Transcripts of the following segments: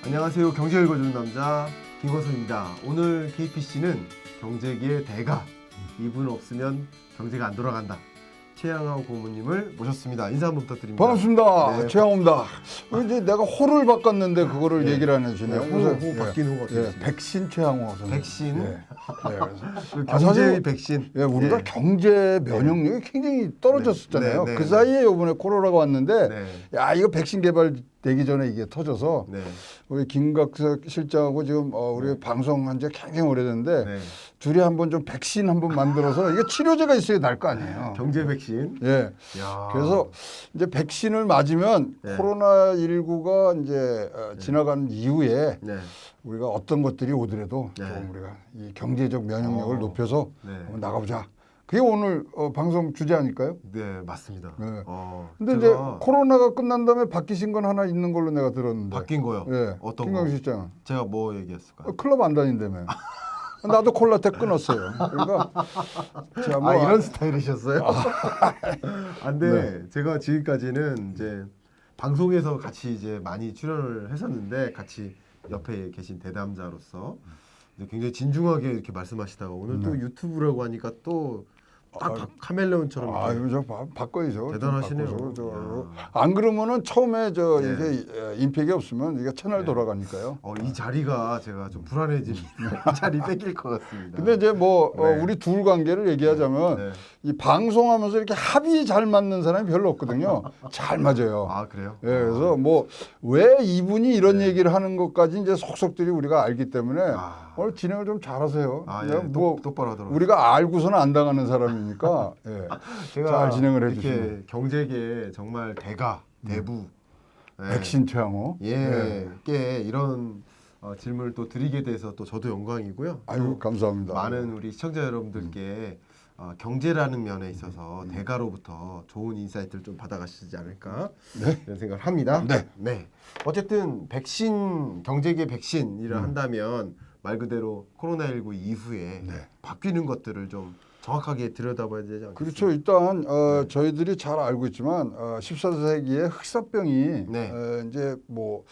안녕하세요. 경제 읽어주는 남자 김건섭입니다. 오늘 KPC는 경제계의 대가, 이분 없으면 경제가 안 돌아간다. 최양호 고모님을 모셨습니다. 인사 한번 부탁드립니다. 반갑습니다. 네. 최양호입니다. 이제 내가 호를 바꿨는데 그거를 네. 얘기를 안 해주네요. 호 바뀐 호가 어떻게 예, 됐습니까? 백신 최양호 선생님. 백신? 예. 예. 경제의 사실 백신. 예, 우리가 네. 경제 면역력이 굉장히 떨어졌었잖아요. 네, 네, 그 네. 사이에 이번에 코로나가 왔는데 네. 야 이거 백신 개발되기 전에 이게 터져서 네. 우리 김각석 실장하고 지금 우리 방송한 지 굉장히 오래됐는데 네. 둘이 한번 좀 백신 한번 만들어서 이게 치료제가 있어야 날 거 아니에요. 경제 백신. 예. 야. 그래서 이제 백신을 맞으면 네. 코로나19가 이제 지나간 이후에 네. 우리가 어떤 것들이 오더라도 네. 좀 우리가 이 경제적 면역력을 높여서 네. 한번 나가보자. 그게 오늘 방송 주제 아닐까요? 네, 맞습니다. 네. 어, 근데 이제 제가 코로나가 끝난 다음에 바뀌신 건 하나 있는 걸로 내가 들었는데. 바뀐 거요. 예. 어떤 김광 거? 실장. 제가 뭐 얘기했을까요? 클럽 안 다닌다며. 나도 콜라텍 끊었어요. 그러니까 자, 뭐 이런 스타일이셨어요? 근데 제가 지금까지는 이제 방송에서 같이 이제 많이 출연을 했었는데 같이 옆에 계신 대담자로서 이제 굉장히 진중하게 이렇게 말씀하시다가 오늘 또 유튜브라고 하니까 또 딱 카멜레온처럼 이렇게 이거 저 바꿔야죠. 대단하시네요. 좀 바꿔서 이야. 안 그러면은 처음에 저 예. 이게 임팩이 없으면 이게 채널 예. 돌아가니까요. 이 자리가 제가 좀 불안해집니다. 이 자리 뺏길 것 같습니다. 근데 이제 뭐 네. 우리 둘 관계를 얘기하자면 네. 이 방송하면서 이렇게 합이 잘 맞는 사람이 별로 없거든요. 잘 맞아요. 아 그래요? 예, 그래서 뭐 왜 이분이 이런 네. 얘기를 하는 것까지 이제 속속들이 우리가 알기 때문에 아. 오늘 진행을 좀 잘하세요. 예. 그냥 뭐 똑바로 하도록. 우리가 알고서는 안 당하는 사람이니까 예. 제가 잘 진행을 이렇게 해주시면. 경제계 정말 대가, 대부, 예. 백신 최양호. 예, 꽤 이런 질문을 또 드리게 돼서 또 저도 영광이고요. 아유 또 감사합니다. 많은 우리 시청자 여러분들께 경제라는 면에 있어서 대가로부터 좋은 인사이트를 좀 받아가시지 않을까 네. 이런 생각을 합니다. 네. 어쨌든 백신 경제계 백신이라 한다면 말 그대로 코로나19 이후에 네. 바뀌는 것들을 좀 정확하게 들여다봐야 되지 않겠습니까? 그렇죠. 일단 저희들이 잘 알고 있지만 14세기에 흑사병이 네. 이제 뭐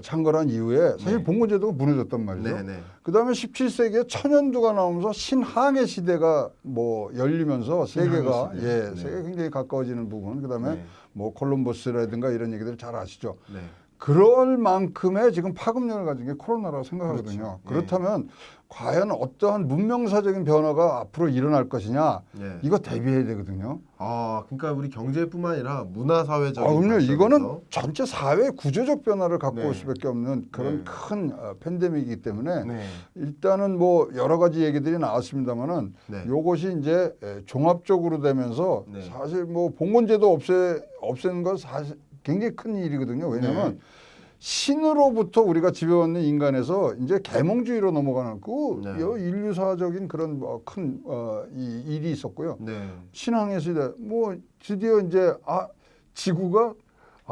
창궐한 이후에 사실 네. 봉건제도가 무너졌단 말이죠. 네네. 그다음에 17세기에 천연두가 나오면서 신항해 시대가 뭐 열리면서 세계가 시대. 예, 네. 세계가 굉장히 가까워지는 부분. 그다음에 네. 뭐 콜럼버스라든가 이런 얘기들 잘 아시죠. 네. 그럴 만큼의 지금 파급력을 가진 게 코로나라고 생각하거든요. 그렇죠. 그렇다면 과연 어떠한 문명사적인 변화가 앞으로 일어날 것이냐 네. 이거 대비해야 되거든요. 그러니까 우리 경제뿐만 아니라 문화사회적인 그럼요. 관점에서 이거는 전체 사회 구조적 변화를 갖고 네. 올 수밖에 없는 그런 네. 큰 팬데믹이기 때문에 네. 일단은 뭐 여러 가지 얘기들이 나왔습니다만은 네. 요것이 이제 종합적으로 되면서 네. 사실 뭐 봉건제도 없애는 건 사실 굉장히 큰 일이거든요. 왜냐하면 네. 신으로부터 우리가 지배받는 인간에서 이제 계몽주의로 넘어가는 그 네. 인류사적인 그런 큰 이 일이 있었고요. 네. 신앙의 시대 뭐 드디어 이제 지구가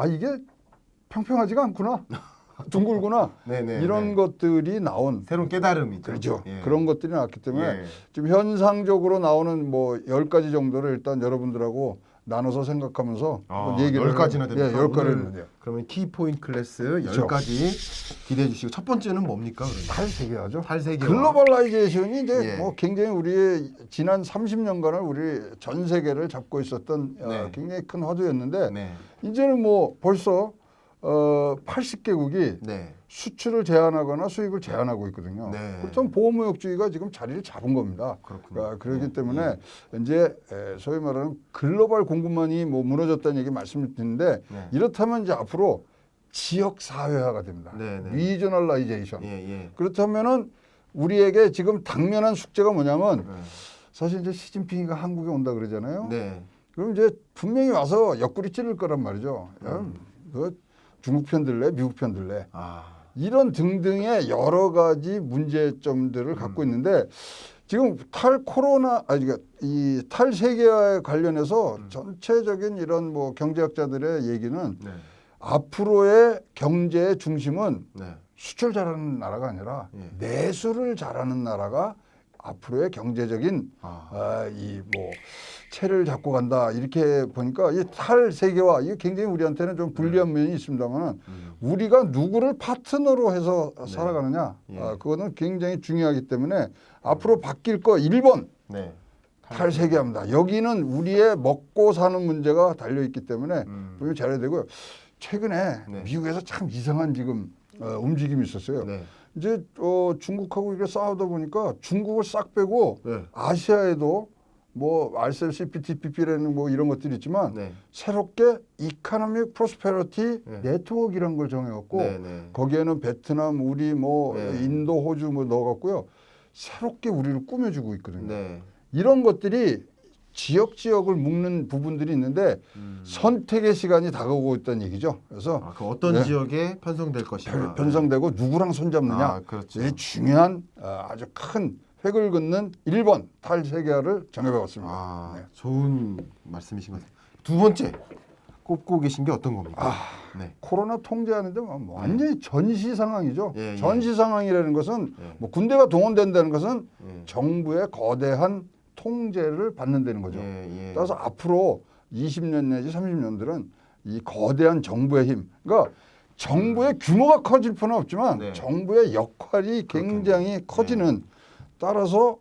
이게 평평하지가 않구나 둥글구나 네네. 이런 네. 것들이 나온 새로운 깨달음이죠. 그렇죠. 예. 그런 것들이 나왔기 때문에 예. 지금 현상적으로 나오는 뭐 10가지 정도를 일단 여러분들하고 나눠서 생각하면서 한번 얘기를 10가지나 됩니까? 예, 10가지를 오늘 그러면 키포인트 클래스 그렇죠. 10가지 기대해 주시고 첫 번째는 뭡니까? 그러면? 탈세계화죠. 탈세계화. 글로벌라이제이션이 이제 예. 뭐 굉장히 우리의 지난 30년간을 우리 전 세계를 잡고 있었던 네. 굉장히 큰 화두였는데 네. 이제는 뭐 벌써 80개국이 네. 수출을 제한하거나 수입을 제한하고 있거든요. 네. 그렇다면 보호무역주의가 지금 자리를 잡은 겁니다. 그렇군요. 그렇기 네. 때문에 이제 소위 말하는 글로벌 공급망이 뭐 무너졌다는 얘기 말씀을 드리는데 네. 이렇다면 이제 앞으로 지역 사회화가 됩니다. 네, 네. 리저널라이제이션. 예. 그렇다면은 우리에게 지금 당면한 숙제가 뭐냐면 네. 사실 이제 시진핑이가 한국에 온다 그러잖아요. 네. 그럼 이제 분명히 와서 옆구리 찌를 거란 말이죠. 야, 너 중국 편 들래? 미국 편 들래? 이런 등등의 여러 가지 문제점들을 갖고 있는데 지금 이 탈세계화에 관련해서 전체적인 이런 뭐 경제학자들의 얘기는 네. 앞으로의 경제의 중심은 네. 수출 잘하는 나라가 아니라 예. 내수를 잘하는 나라가 앞으로의 경제적인 이 뭐 채를 잡고 간다 이렇게 보니까 이 탈세계화 이게 굉장히 우리한테는 좀 불리한 면이 있습니다만 우리가 누구를 파트너로 해서 살아가느냐 그거는 굉장히 중요하기 때문에 앞으로 바뀔 거 1번 네. 탈세계화입니다. 여기는 우리의 먹고 사는 문제가 달려 있기 때문에 분명히 잘해야 되고요. 최근에 네. 미국에서 참 이상한 지금 움직임이 있었어요. 네. 이제 중국하고 이렇게 싸우다 보니까 중국을 싹 빼고 네. 아시아에도 뭐 RCEP,TPP라는 뭐 이런 것들이 있지만 네. 새롭게 이코노믹 프로스페러티 네. 네트워크라는 걸 정해갖고 네. 네. 거기에는 베트남, 우리 뭐 네. 인도, 호주 뭐 넣어갖고요 새롭게 우리를 꾸며주고 있거든요. 네. 이런 것들이 지역을 묶는 부분들이 있는데 선택의 시간이 다가오고 있다는 얘기죠. 그래서 그 어떤 네. 지역에 편성될 것인가. 편성되고 누구랑 손잡느냐 그렇죠. 이 중요한 아주 큰 획을 긋는 1번 탈세계화를 정해봤습니다. 네. 좋은 말씀이신 것 같아요. 두 번째 꼽고 계신 게 어떤 겁니까? 네. 코로나 통제하는데 뭐 완전히 전시 상황이죠. 예, 예. 전시 상황이라는 것은 예. 뭐 군대가 동원된다는 것은 예. 정부의 거대한 통제를 받는다는 거죠. 예, 예. 따라서 앞으로 20년 내지 30년들은 이 거대한 정부의 힘, 그러니까 정부의 규모가 커질 필요는 없지만 네. 정부의 역할이 굉장히 그렇겠네요. 커지는 따라서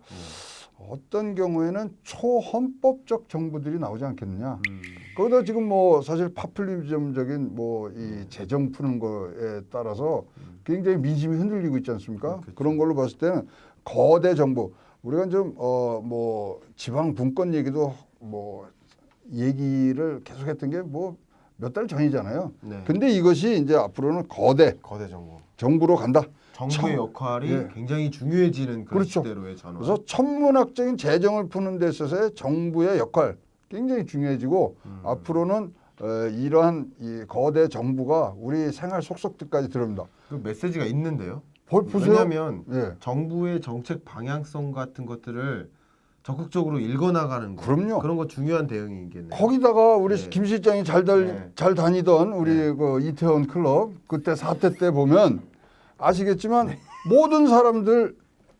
어떤 경우에는 초헌법적 정부들이 나오지 않겠느냐. 거기다 지금 뭐 사실 파퓰리즘적인 뭐 이 재정 푸는 거에 따라서 굉장히 민심이 흔들리고 있지 않습니까? 그렇겠죠. 그런 걸로 봤을 때는 거대 정부 우리가 좀 뭐 지방 분권 얘기도 뭐 얘기를 계속했던 게 뭐 몇 달 전이잖아요. 네. 근데 이것이 이제 앞으로는 거대 거대 정부. 정부로 간다. 정부의 역할이 예. 굉장히 중요해지는 그런 그렇죠. 시대로의 전환. 그래서 천문학적인 재정을 푸는 데 있어서의 정부의 역할 굉장히 중요해지고 앞으로는 이러한 이 거대 정부가 우리 생활 속속들까지 들어옵니다. 그 메시지가 있는데요. 보세요. 왜냐하면 예. 정부의 정책 방향성 같은 것들을 적극적으로 읽어나가는 거. 그럼요. 그런 거 중요한 대응이겠네요. 거기다가 우리 네. 김 실장이 네. 잘 다니던 우리 그 이태원 클럽 그때 사태 때 보면 아시겠지만 모든 사람들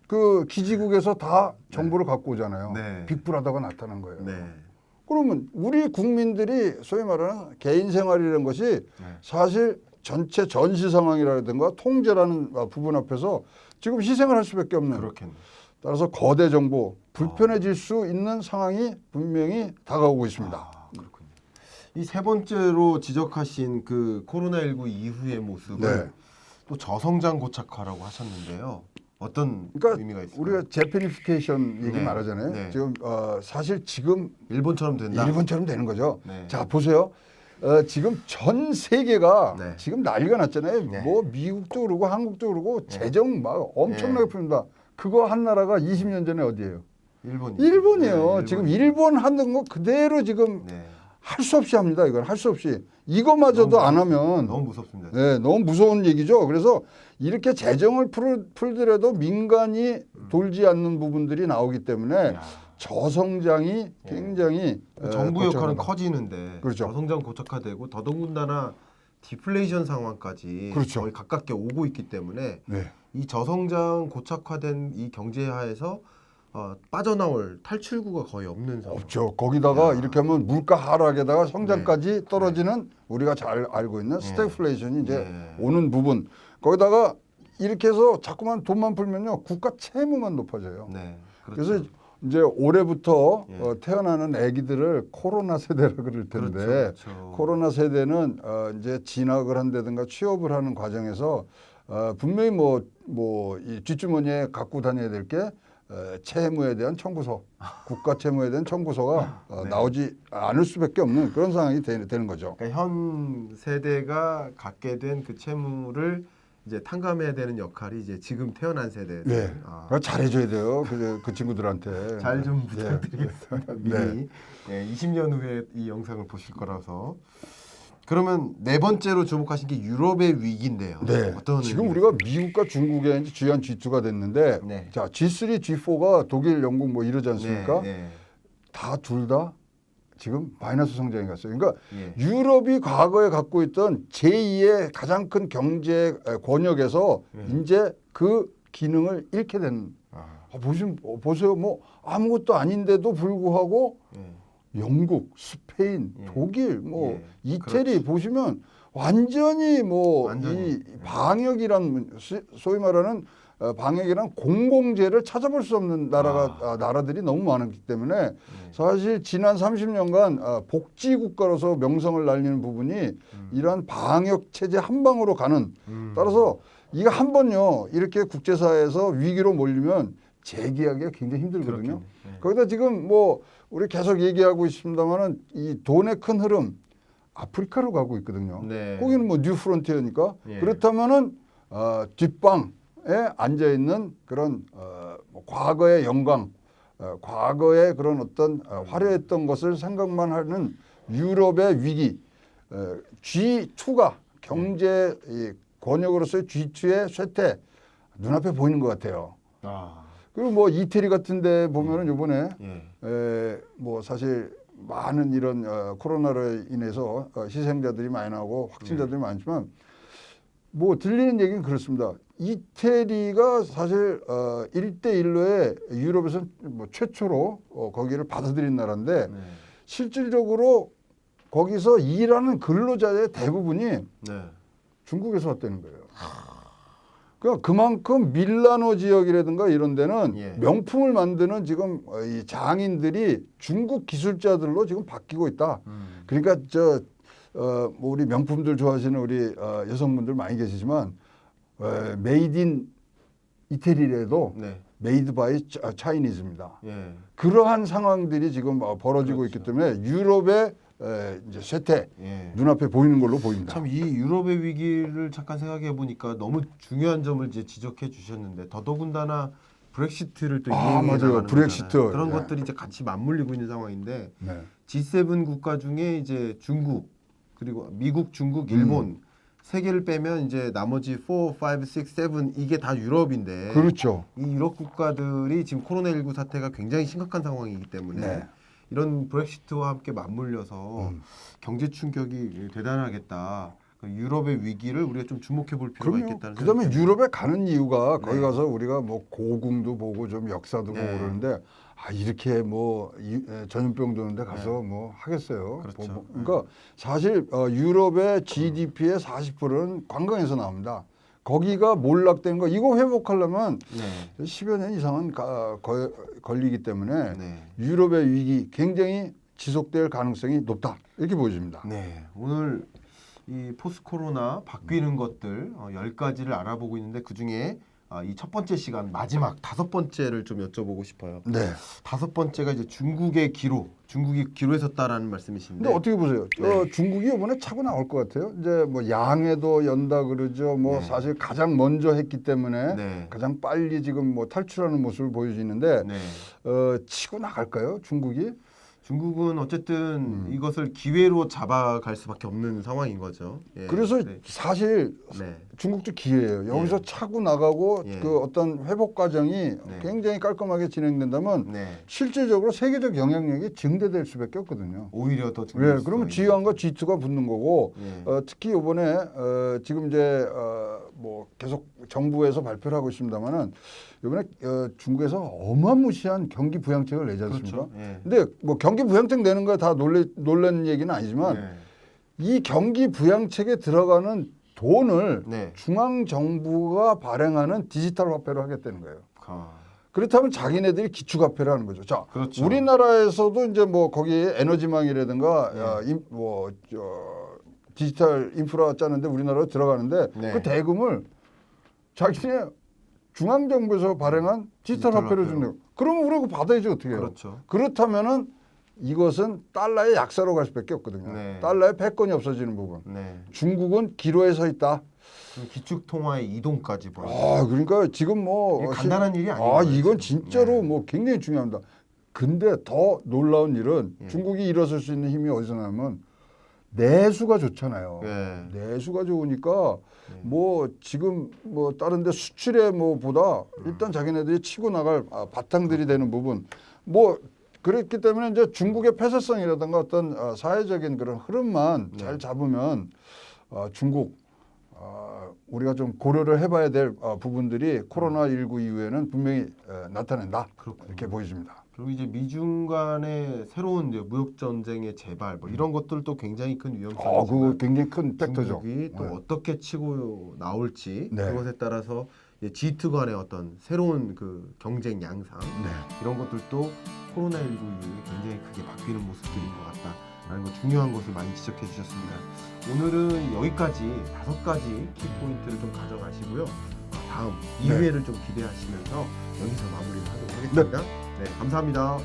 그 기지국에서 다 정보를 갖고 오잖아요. 네. 빅브라더가 나타난 거예요. 네. 그러면 우리 국민들이 소위 말하는 개인 생활이라는 것이 사실 전체 전시 상황이라든가 통제라는 부분 앞에서 지금 희생을 할 수밖에 없는. 그렇겠네. 따라서 거대 정부 불편해질 수 있는 상황이 분명히 다가오고 있습니다. 그렇군요. 이 세 번째로 지적하신 그 코로나19 이후의 모습은 네. 또 저성장 고착화라고 하셨는데요. 어떤 그러니까 의미가 있을까요? 우리가 재패니피케이션 얘기 네. 말하잖아요. 네. 지금 사실 지금 일본처럼 된다. 일본처럼 되는 거죠. 네. 자 보세요. 지금 전 세계가 네. 지금 난리가 났잖아요. 네. 뭐 미국도 그러고 한국도 그러고 재정 막 엄청나게 풉니다. 그거 한 나라가 20년 전에 어디예요? 일본이에요. 네, 지금 일본 하는 거 그대로 지금 네. 할 수 없이 합니다. 이건 할 수 없이. 이거마저도 안 하면 너무 무섭습니다. 네, 너무 무서운 얘기죠. 그래서 이렇게 재정을 풀더라도 민간이 돌지 않는 부분들이 나오기 때문에 저성장이 굉장히 정부 역할은 거쳐간다. 커지는데 그렇죠. 저성장 고착화되고 더더군다나 디플레이션 상황까지 그렇죠. 거의 가깝게 오고 있기 때문에 네. 이 저성장 고착화된 이 경제하에서 빠져나올 탈출구가 거의 없는 상황. 없죠. 거기다가 이렇게 하면 물가 하락에다가 성장까지 떨어지는 우리가 잘 알고 있는 스태그플레이션이 이제 오는 부분. 거기다가 이렇게 해서 자꾸만 돈만 풀면요 국가 채무만 높아져요. 네. 그래서 그렇죠. 이제 올해부터 예. 태어나는 아기들을 코로나 세대라 그럴 텐데 그렇죠. 코로나 세대는 이제 진학을 한다든가 취업을 하는 과정에서 분명히 이 뒷주머니에 갖고 다녀야 될 게 채무에 대한 청구서, 국가 채무에 대한 청구서가 네. 나오지 않을 수밖에 없는 그런 상황이 되는 거죠. 그러니까 현 세대가 갖게 된 그 채무를 이제 탕감해야 되는 역할이 이제 지금 태어난 세대. 네, 잘해줘야 돼요. 그 친구들한테. 잘 좀 부탁드리겠습니다. 미리. 네. 20년 후에 이 영상을 보실 거라서. 그러면 네 번째로 주목하신 게 유럽의 위기인데요. 네. 어떤 지금 의미가 우리가 미국과 중국의 이제 G1, G2가 됐는데 네. 자 G3, G4가 독일, 영국 뭐 이러지 않습니까? 네. 다 둘 다 지금 마이너스 성장에 갔어요. 그러니까 예. 유럽이 과거에 갖고 있던 제2의 가장 큰 경제 권역에서 이제 그 기능을 잃게 된 보세요. 뭐 아무것도 아닌데도 불구하고 예. 영국, 스페인, 예. 독일, 뭐 예. 이태리 그렇지. 보시면 완전히 뭐 완전히. 이 방역이란 소위 말하는 방역이란 공공재를 찾아볼 수 없는 나라들이 너무 많았기 때문에 사실 지난 30년간 복지 국가로서 명성을 날리는 부분이 이러한 방역 체제 한 방으로 가는 따라서 이거 한 번요 이렇게 국제사회에서 위기로 몰리면 재기하기가 굉장히 힘들거든요. 네. 거기다 지금 뭐 우리 계속 얘기하고 있습니다만은 이 돈의 큰 흐름 아프리카로 가고 있거든요. 네. 거기는 뭐 뉴 프론티어니까 예. 그렇다면은 뒷방에 앉아 있는 그런 뭐 과거의 영광, 과거의 그런 어떤 화려했던 것을 생각만 하는 유럽의 위기, G2가 경제 이 권역으로서의 G2의 쇠퇴 눈앞에 보이는 것 같아요. 그리고 뭐 이태리 같은데 보면은 요번에 뭐 사실 많은 이런 코로나로 인해서 희생자들이 많이 나오고 확진자들이 많지만 뭐 들리는 얘기는 그렇습니다. 이태리가 사실 1대1로에 유럽에서 뭐 최초로 거기를 받아들인 나라인데 실질적으로 거기서 일하는 근로자의 대부분이 중국에서 왔다는 거예요. 그러니까 그만큼 밀라노 지역이라든가 이런 데는 명품을 만드는 지금 이 장인들이 중국 기술자들로 지금 바뀌고 있다. 그러니까 뭐 우리 명품들 좋아하시는 우리 여성분들 많이 계시지만 메이드 인 이태리라도 메이드 바이 차이니즈입니다. 그러한 상황들이 지금 벌어지고 있기 때문에 유럽의 이제 쇠퇴 눈앞에 보이는 걸로 보입니다. 참 이 유럽의 위기를 잠깐 생각해 보니까 너무 중요한 점을 이제 지적해 주셨는데 더더군다나 브렉시트를 또 이행해 맞아요. 나가는 브렉시트. 거잖아요. 그런 것들이 이제 같이 맞물리고 있는 상황인데 G7 국가 중에 이제 중국 그리고 미국, 중국, 일본 세 개를 빼면 이제 나머지 4, 5, 6, 7 이게 다 유럽인데 그렇죠. 이 유럽 국가들이 지금 코로나19 사태가 굉장히 심각한 상황이기 때문에 이런 브렉시트와 함께 맞물려서 경제 충격이 대단하겠다. 유럽의 위기를 우리가 좀 주목해 볼 필요가 있겠다는 그다음에 생각이 유럽에 가는 이유가 거기 가서 우리가 뭐 고궁도 보고 좀 역사도 보고 네. 그러는데 이렇게 뭐 전염병 도는데 가서 뭐 하겠어요. 그렇죠. 그러니까 사실 유럽의 GDP의 40%는 관광에서 나옵니다. 거기가 몰락된 거 이거 회복하려면 10여 년 이상은 걸리기 때문에 유럽의 위기 굉장히 지속될 가능성이 높다 이렇게 보여집니다. 네, 오늘 이 포스트 코로나 바뀌는 것들 10가지를 알아보고 있는데 그 중에 이 첫 번째 시간 마지막 5번째를 좀 여쭤보고 싶어요. 5번째가 이제 중국의 중국이 기로에 섰다라는 말씀이신데. 근데 어떻게 보세요? 중국이 이번에 차고 나올 것 같아요. 이제 뭐 양에도 연다 그러죠. 뭐 사실 가장 먼저 했기 때문에 가장 빨리 지금 뭐 탈출하는 모습을 보여주는데 치고 나갈까요? 중국이? 중국은 어쨌든 이것을 기회로 잡아갈 수밖에 없는 상황인 거죠. 그래서 사실 중국도 기회예요. 여기서 차고 나가고 그 어떤 회복 과정이 굉장히 깔끔하게 진행된다면 실질적으로 세계적 영향력이 증대될 수밖에 없거든요. 오히려 더 증대될 그러면 G1과 G2가 붙는 거고 특히 이번에 지금 이제 뭐 계속 정부에서 발표를 하고 있습니다만은 이번에 중국에서 어마무시한 경기 부양책을 내지 않습니까? 근데 뭐 경기 부양책 내는 거 다 놀란 얘기는 아니지만 이 경기 부양책에 들어가는 돈을 중앙 정부가 발행하는 디지털 화폐로 하겠다는 거예요. 그렇다면 자기네들이 기축화폐를 하는 거죠. 자, 우리나라에서도 이제 뭐 거기 에너지망이라든가 디지털 인프라 짜는데 우리나라로 들어가는데 그 대금을 자기네 중앙정부에서 발행한 디지털 화폐로 준다. 그러면 우리가 받아야지 어떻게 해요? 그렇다면은 이것은 달러의 약세로 갈 수밖에 없거든요. 달러의 패권이 없어지는 부분. 중국은 기로에 서 있다. 기축 통화의 이동까지 벌어요. 그러니까 지금 뭐 간단한 일이 아니에요. 이건 진짜로 뭐 굉장히 중요합니다. 근데 더 놀라운 일은 중국이 일어설 수 있는 힘이 어디서 나면 내수가 좋잖아요. 내수가 좋으니까 뭐 지금 뭐 다른 데 수출에 뭐보다 일단 자기네들이 치고 나갈 바탕들이 되는 부분 뭐 그렇기 때문에 이제 중국의 폐쇄성이라든가 어떤 사회적인 그런 흐름만 잘 잡으면 중국 우리가 좀 고려를 해봐야 될 부분들이 코로나19 이후에는 분명히 나타난다. 그렇군요. 이렇게 보여집니다. 그리고 이제 미중 간의 새로운 이제 무역 전쟁의 재발 뭐 이런 것들도 굉장히 큰 그거 위험성이지만 굉장히 큰 팩터죠. 중국이 또 네. 어떻게 치고 나올지 네. 그것에 따라서 이제 G2 간의 어떤 새로운 그 경쟁 양상 네. 이런 것들도 코로나19 이후에 굉장히 크게 바뀌는 모습들인 것 같다라는 거 중요한 것을 많이 지적해 주셨습니다. 오늘은 여기까지 5가지 키포인트를 좀 가져가시고요. 다음 네. 2회를 좀 기대하시면서 여기서 마무리를 하도록 하겠습니다. 네 감사합니다.